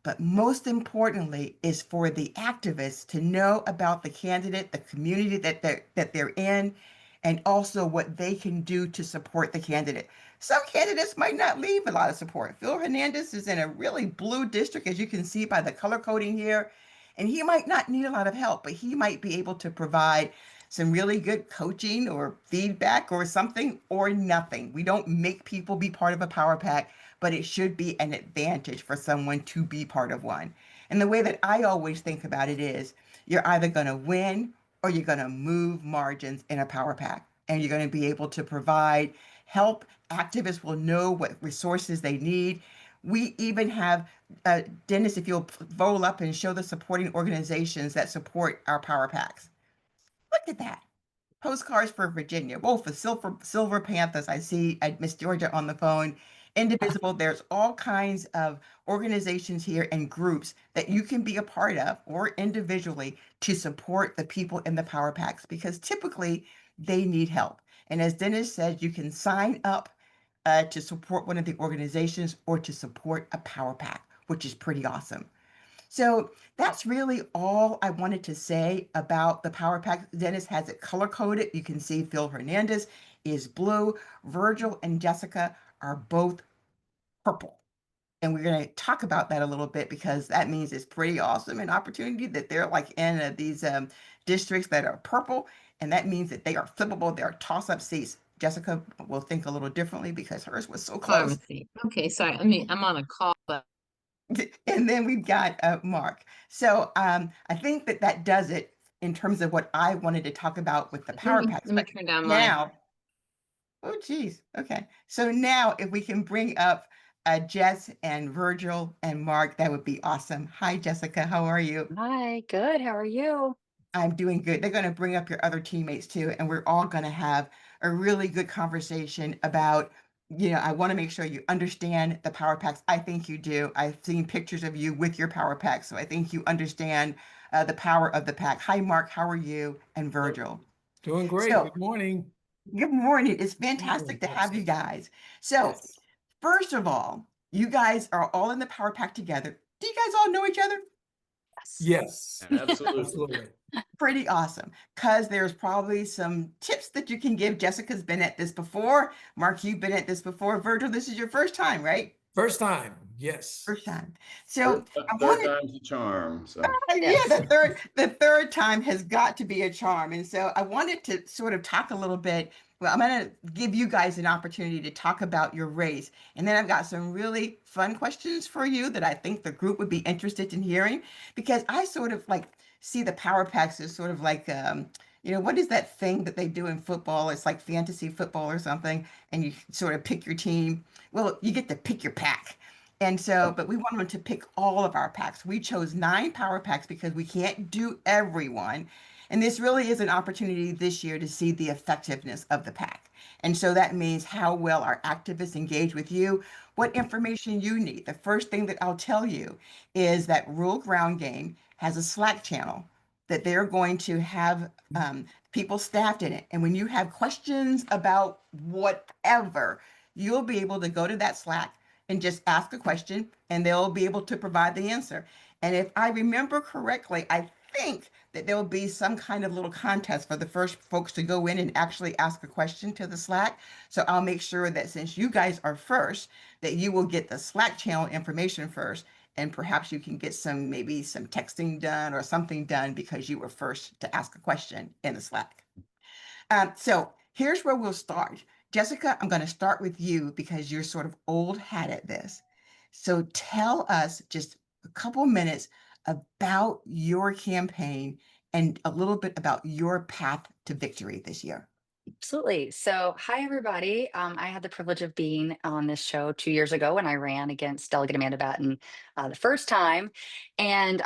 But most importantly is for the activists to know about the candidate, the community that they're in, and also what they can do to support the candidate. Some candidates might not leave a lot of support. Phil Hernandez is in a really blue district, as you can see by the color coding here, and he might not need a lot of help, but he might be able to provide some really good coaching or feedback or something or nothing. We don't make people be part of a power pack, but it should be an advantage for someone to be part of one. And the way that I always think about it is you're either going to win or you're going to move margins in a power pack. And you're going to be able to provide help. Activists will know what resources they need. We even have, Dennis, if you'll roll up and show the supporting organizations that support our power packs. Look at that. Postcards for Virginia. Oh, for Silver Panthers. I see Miss Georgia on the phone. Indivisible. There's all kinds of organizations here and groups that you can be a part of or individually to support the people in the power packs because typically they need help. And as Dennis said, you can sign up to support one of the organizations or to support a power pack, which is pretty awesome. So that's really all I wanted to say about the power pack. Dennis has it color coded. You can see Phil Hernandez is blue. Virgil and Jessica are both purple. And we're going to talk about that a little bit because that means it's pretty awesome an opportunity that they're like in these districts that are purple. And that means that they are flippable. They're toss-up seats. Jessica will think a little differently because hers was so close. Pharmacy. Okay, sorry. I mean, I'm on a call, but And then we've got Mark. So I think that does it in terms of what I wanted to talk about with the power packs. let me But turn down now, Oh, geez. Okay. So now if we can bring up Jess and Virgil and Mark, that would be awesome. Hi, Jessica. How are you? Hi, good. How are you? I'm doing good. They're going to bring up your other teammates too, and we're all going to have a really good conversation about, I want to make sure you understand the power packs. I think you do. I've seen pictures of you with your power pack, so I think you understand the power of the pack. Hi, Mark. How are you? And Virgil. Doing great. So, Good morning. good morning. It's Morning, fantastic to have you Pastor. guys. So, Yes. first of all, you guys are all in the power pack together. Do you guys all know each other? Yes. Absolutely. Absolutely. Pretty awesome, because there's probably some tips that you can give. Jessica's been at this before. Mark, you've been at this before. Virgil, this is your first time, right? First time. Yes. First time. So I Third wanted, time's a charm. So yeah, Yes. the third time has got to be a charm. And so I wanted to sort of talk a little bit. Well, I'm going to give you guys an opportunity to talk about your race. And then I've got some really fun questions for you that I think the group would be interested in hearing, because I sort of like see the power packs as sort of like, what is that thing that they do in football? It's like fantasy football or something, and you sort of pick your team. Well, you get to pick your pack. And so, but we wanted to pick all of our packs. We chose 9 power packs because we can't do everyone. And this really is an opportunity this year to see the effectiveness of the pack. And so that means how well our activists engage with you, what information you need. The first thing that I'll tell you is that Rural Ground Game has a Slack channel that they're going to have people staffed in it. And when you have questions about whatever, you'll be able to go to that Slack and just ask a question and they'll be able to provide the answer. And if I remember correctly, I think that there will be some kind of little contest for the first folks to go in and actually ask a question to the Slack. So I'll make sure that since you guys are first, that you will get the Slack channel information first. And perhaps you can get maybe some texting done or something done because you were first to ask a question in the Slack. So here's where we'll start. Jessica, I'm going to start with you because you're sort of old hat at this. So tell us just a couple minutes about your campaign and a little bit about your path to victory this year. Absolutely. So, hi, everybody. I had the privilege of being on this show 2 years ago when I ran against Delegate Amanda Batten the first time, and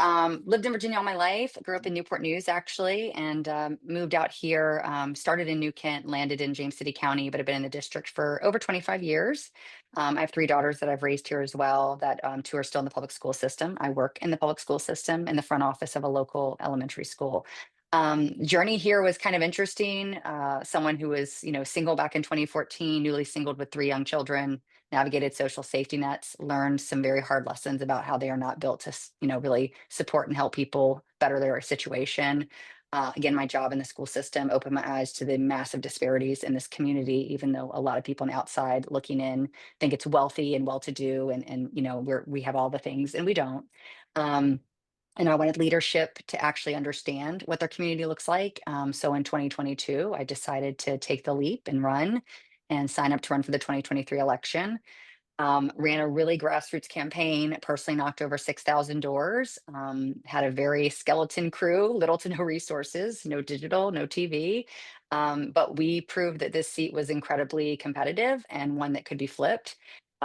lived in Virginia all my life. Grew up in Newport News, actually, and moved out here. Started in New Kent, landed in James City County, but have been in the district for over 25 years. I have 3 daughters that I've raised here as well, that 2 are still in the public school system. I work in the public school system in the front office of a local elementary school. Journey here was kind of interesting. Someone who was, single back in 2014, newly singled with 3 young children, navigated social safety nets, learned some very hard lessons about how they are not built to, really support and help people better their situation. Again, my job in the school system opened my eyes to the massive disparities in this community, even though a lot of people on the outside looking in think it's wealthy and well-to-do and we have all the things and we don't. And I wanted leadership to actually understand what their community looks like. So in 2022, I decided to take the leap and run and sign up to run for the 2023 election. Ran a really grassroots campaign, personally knocked over 6,000 doors, had a very skeleton crew, little to no resources, no digital, no TV. But we proved that this seat was incredibly competitive and one that could be flipped.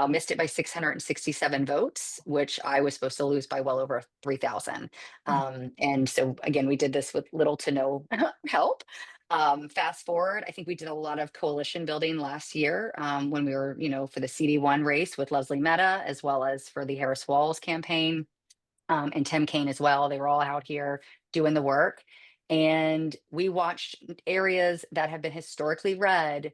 Missed it by 667 votes, which I was supposed to lose by well over 3,000. And so again, we did this with little to no help. Fast forward, I think we did a lot of coalition building last year when we were, for the CD1 race with Leslie Mehta, as well as for the Harris Walls campaign and Tim Kaine as well. They were all out here doing the work. And we watched areas that have been historically red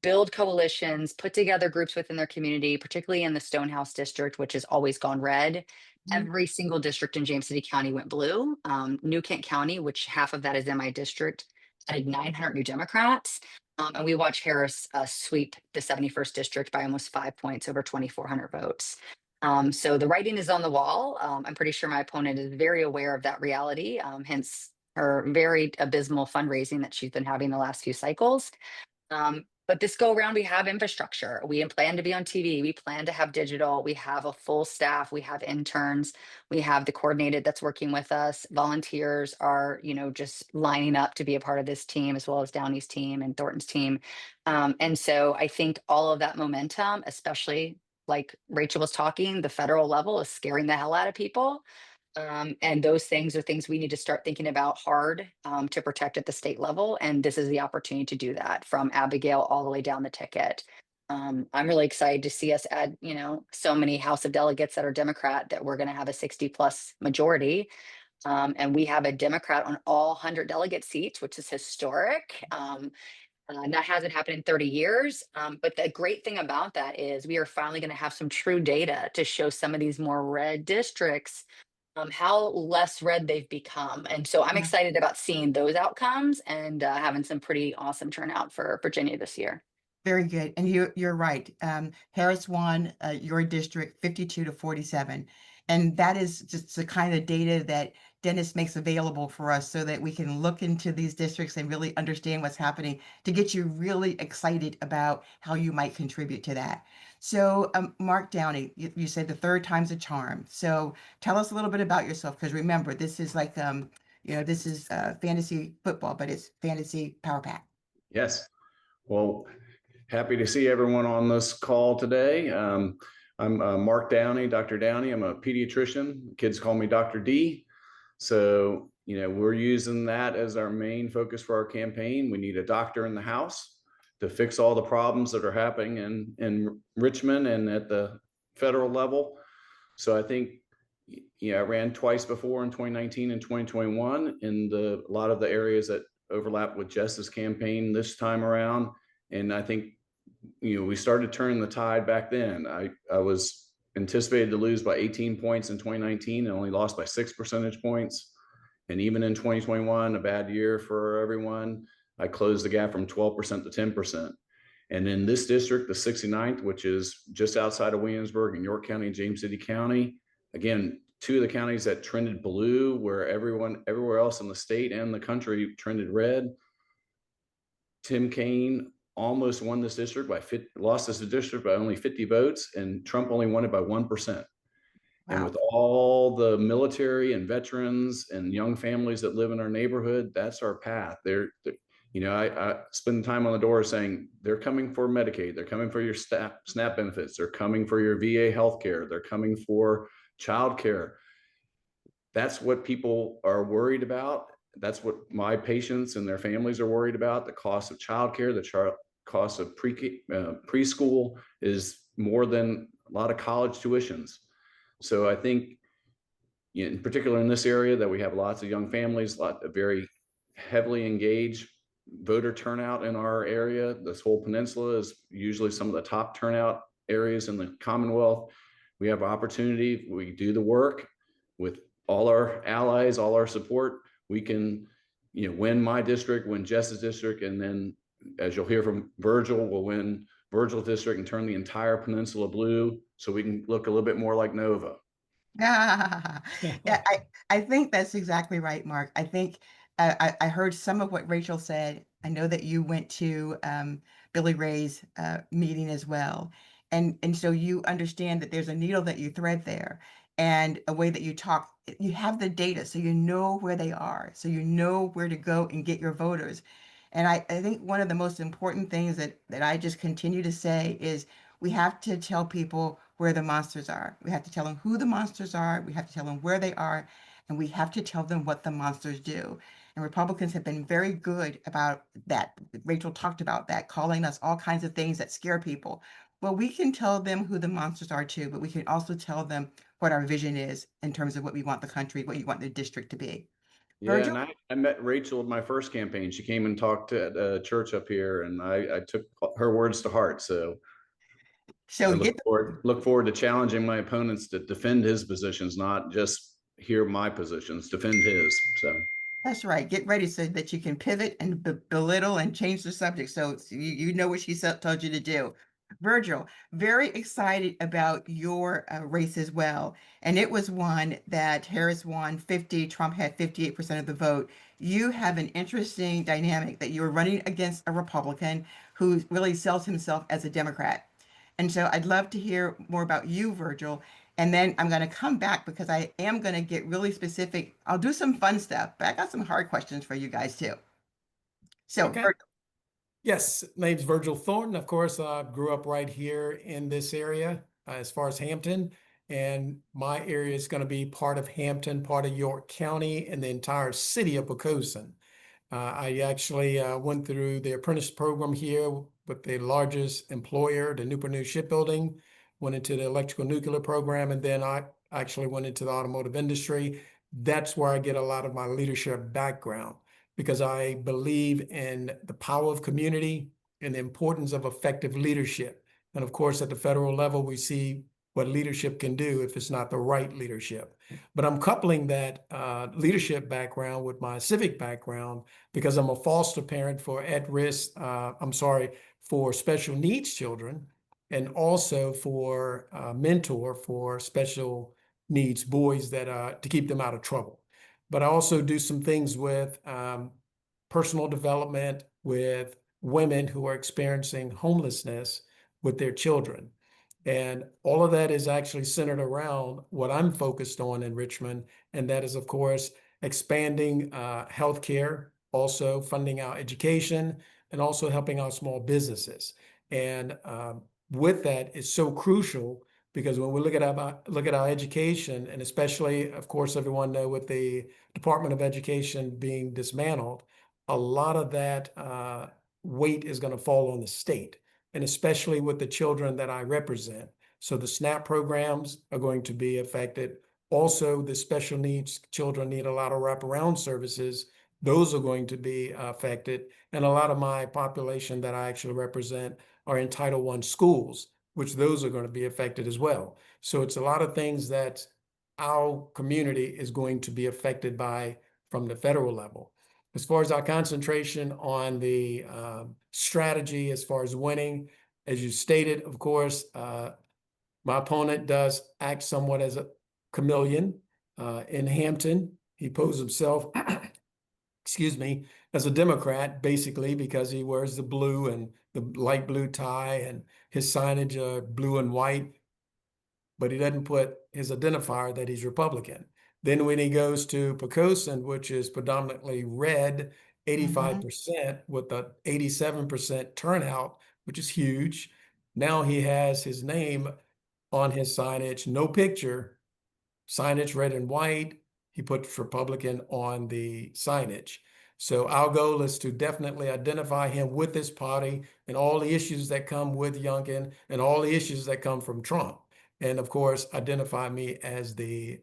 build coalitions, put together groups within their community, particularly in the Stonehouse district, which has always gone red. Every single district in James City County went blue. New Kent County, which half of that is in my district, added 900 new Democrats. And we watched Harris sweep the 71st district by almost 5 points, over 2,400 votes. So the writing is on the wall. I'm pretty sure my opponent is very aware of that reality, hence her very abysmal fundraising that she's been having the last few cycles. But this go around, we have infrastructure. We plan to be on TV. We plan to have digital. We have a full staff. We have interns. We have the coordinated that's working with us. Volunteers are, just lining up to be a part of this team, as well as Downey's team and Thornton's team. And so I think all of that momentum, especially like Rachel was talking, the federal level is scaring the hell out of people. And those things are things we need to start thinking about hard to protect at the state level. And this is the opportunity to do that from Abigail all the way down the ticket. I'm really excited to see us add, so many House of Delegates that are Democrat that we're going to have a 60+ majority. And we have a Democrat on all 100 delegate seats, which is historic. That hasn't happened in 30 years. But the great thing about that is we are finally going to have some true data to show some of these more red districts how less red they've become. And so I'm excited about seeing those outcomes and having some pretty awesome turnout for Virginia this year. Very good. And you're right. Harris won your district 52-47. And that is just the kind of data that Dennis makes available for us so that we can look into these districts and really understand what's happening to get you really excited about how you might contribute to that. So Mark Downey, you said the third time's a charm. So tell us a little bit about yourself, because remember, this is like, this is fantasy football, but it's fantasy PowerPack. Yes. Well, happy to see everyone on this call today. I'm Mark Downey, Dr. Downey. I'm a pediatrician. Kids call me Dr. D. So, we're using that as our main focus for our campaign. We need a doctor in the house to fix all the problems that are happening in Richmond and at the federal level. So I think, I ran twice before in 2019 and 2021 in a lot of the areas that overlap with Jess's campaign this time around. And I think, we started turning the tide back then. I was anticipated to lose by 18 points in 2019 and only lost by 6 percentage points. And even in 2021, a bad year for everyone, I closed the gap from 12% to 10%. And in this district, the 69th, which is just outside of Williamsburg in York County and James City County, again, two of the counties that trended blue, where everywhere else in the state and the country trended red. Tim Kaine almost won this district lost this district by only 50 votes, and Trump only won it by 1%. Wow. And with all the military and veterans and young families that live in our neighborhood, that's our path. I spend time on the door saying they're coming for Medicaid, they're coming for your SNAP benefits, they're coming for your VA healthcare, they're coming for childcare. That's what people are worried about. That's what my patients and their families are worried about. The cost of childcare, the cost of preschool is more than a lot of college tuitions. So I think, in particular in this area, that we have lots of young families, a lot of very heavily engaged voter turnout in our area. This whole peninsula is usually some of the top turnout areas in the Commonwealth. We have opportunity. We do the work with all our allies, all our support. We can, win my district, win Jess's district, and then, as you'll hear from Virgil, we'll win Virgil's district and turn the entire peninsula blue, so we can look a little bit more like Nova. Yeah, I think that's exactly right, Mark. I think I heard some of what Rachel said. I know that you went to Billy Ray's meeting as well. And so you understand that there's a needle that you thread there, and a way that you talk. You have the data, so you know where they are, so you know where to go and get your voters. And I think one of the most important things that I just continue to say is we have to tell people where the monsters are. We have to tell them who the monsters are. We have to tell them where they are. And we have to tell them what the monsters do. And Republicans have been very good about that. Rachel talked about that, calling us all kinds of things that scare people. Well, we can tell them who the monsters are too, but we can also tell them what our vision is in terms of what we want the country, what you want the district to be. Yeah, Virgil? and I met Rachel in my first campaign. She came and talked at a church up here, and I took her words to heart. So I look forward to challenging my opponents to defend his positions, not just hear my positions, defend his. So that's right. Get ready so that you can pivot and belittle and change the subject. So you know what she told you to do. Virgil, very excited about your race as well. And it was one that Harris won 50, Trump had 58% of the vote. You have an interesting dynamic that you're running against a Republican who really sells himself as a Democrat. And so I'd love to hear more about you, Virgil. And then I'm going to come back because I am going to get really specific. I'll do some fun stuff, but I got some hard questions for you guys too. So, Okay. Virgil. Yes, name's Virgil Thornton. Of course, I grew up right here in this area as far as Hampton. And my area is going to be part of Hampton, part of York County, and the entire city of Pocosin. I actually went through the apprentice program here with the largest employer, the Newport News Shipbuilding, went into the electrical nuclear program, and then I actually went into the automotive industry. That's where I get a lot of my leadership background, because I believe in the power of community and the importance of effective leadership. And of course, at the federal level, we see what leadership can do if it's not the right leadership. But I'm coupling that leadership background with my civic background because I'm a foster parent for for special needs children, and also for a mentor for special needs boys that to keep them out of trouble. But I also do some things with personal development with women who are experiencing homelessness with their children. And all of that is actually centered around what I'm focused on in Richmond. And that is, of course, expanding healthcare, also funding our education, and also helping our small businesses. And with that, it's so crucial because when we look at our education, and especially, of course, everyone know with the Department of Education being dismantled, a lot of that weight is going to fall on the state, and especially with the children that I represent. So the SNAP programs are going to be affected. Also, the special needs children need a lot of wraparound services. Those are going to be affected. And a lot of my population that I actually represent are in Title I schools, which those are going to be affected as well. So it's a lot of things that our community is going to be affected by from the federal level. As far as our concentration on the strategy, as far as winning, as you stated, of course, my opponent does act somewhat as a chameleon in Hampton. He posed himself, excuse me, as a Democrat, basically, because he wears the blue and the light blue tie, and his signage are blue and white, but he doesn't put his identifier that he's Republican. Then when he goes to Pocosin, which is predominantly red, 85% with the 87% turnout, which is huge. Now he has his name on his signage, no picture, signage red and white. He puts Republican on the signage. So our goal is to definitely identify him with this party and all the issues that come with Youngkin and all the issues that come from Trump. And of course, identify me as the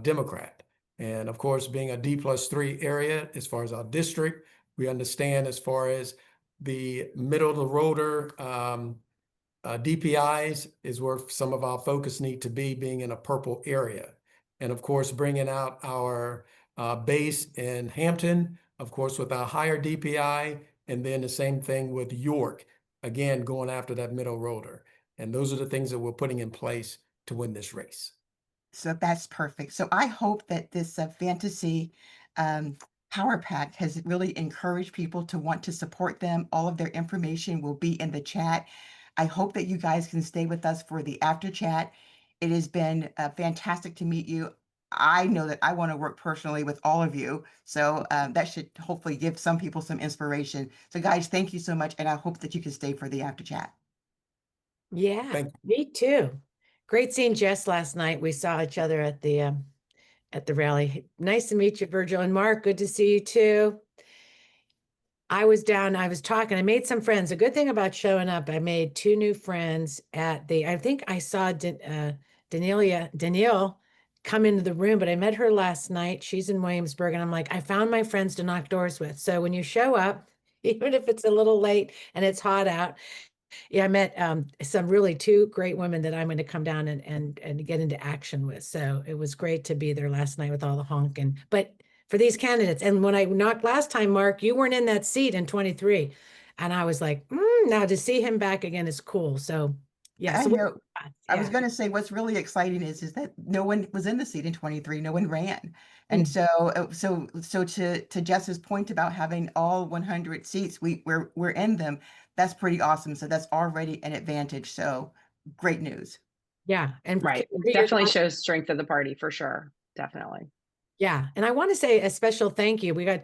Democrat. And of course, being a D+3 area, as far as our district, we understand as far as the middle of the roader DPIs is where some of our focus need to be, being in a purple area. And of course, bringing out our base in Hampton, of course, with our higher DPI, and then the same thing with York, again, going after that middle roader. And those are the things that we're putting in place to win this race. So that's perfect. So I hope that this fantasy Power Pack has really encouraged people to want to support them. All of their information will be in the chat. I hope that you guys can stay with us for the after chat. It has been fantastic to meet you. I know that I want to work personally with all of you. So that should hopefully give some people some inspiration. So guys, thank you so much. And I hope that you can stay for the after chat. Yeah, me too. Great seeing Jess last night. We saw each other at the rally. Nice to meet you, Virgil. And Mark, good to see you too. I was down, I was talking, I made some friends. A good thing about showing up, I made 2 new friends I think I saw Danielle come into the room, but I met her last night. She's in Williamsburg, and I'm like, I found my friends to knock doors with. So when you show up, even if it's a little late and it's hot out, yeah, I met some really 2 great women that I'm going to come down and get into action with. So it was great to be there last night with all the honking. But for these candidates, and when I knocked last time, Mark, you weren't in that seat in 23. And I was like, Now to see him back again is cool. So yeah, I so know. I was yeah. going to say what's really exciting is that no one was in the seat in 23. No one ran, and Mm. so to Jess's point about having all 100 seats, we're in them. That's pretty awesome. So that's already an advantage. So great news. Yeah, and Right. Kimberly, Definitely shows strength of the party for sure. Definitely. yeah, and I want to say a special thank you. We got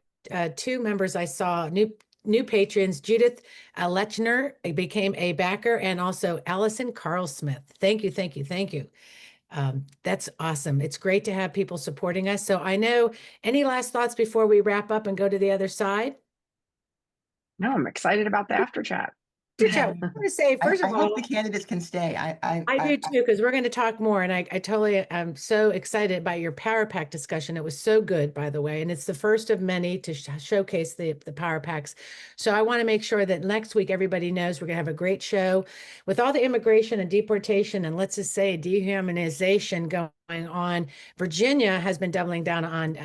two members I saw, new patrons, Judith Lechner became a backer, and also Allison Carl Smith. Thank you, thank you, thank you. That's awesome. It's great to have people supporting us. So I know, any last thoughts before we wrap up and go to the other side? No, I'm excited about the after chat. I want to say, first I of all, hope the candidates can stay. I do too, because we're going to talk more. And I totally am so excited about your Power Pack discussion. It was so good, by the way. And it's the first of many to showcase the Power Packs. So I want to make sure that next week, everybody knows we're going to have a great show with all the immigration and deportation, and let's just say dehumanization going on. Virginia has been doubling down on,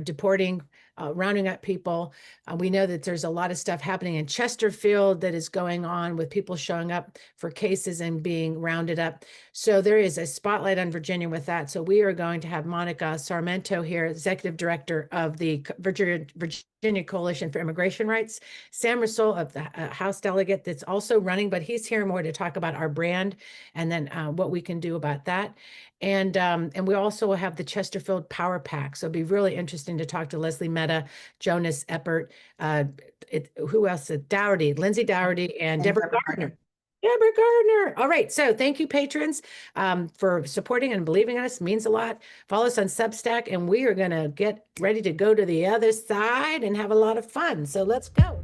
deporting, rounding up people. We know that there's a lot of stuff happening in Chesterfield that is going on with people showing up for cases and being rounded up. So there is a spotlight on Virginia with that. So we are going to have Monica Sarmento here, Executive Director of the Virginia Coalition for Immigration Rights, Sam Russell of the House delegate that's also running, but he's here more to talk about our brand and then what we can do about that. And we also will have the Chesterfield Power Pack. So it'll be really interesting to talk to Leslie Mehta, Jonas Eppert, who else? Dougherty, Lindsay Dougherty, and Deborah Gardner. Deborah Gardner. All right. So thank you, patrons, for supporting and believing in us. It means a lot. Follow us on Substack, and we are going to get ready to go to the other side and have a lot of fun. So let's go.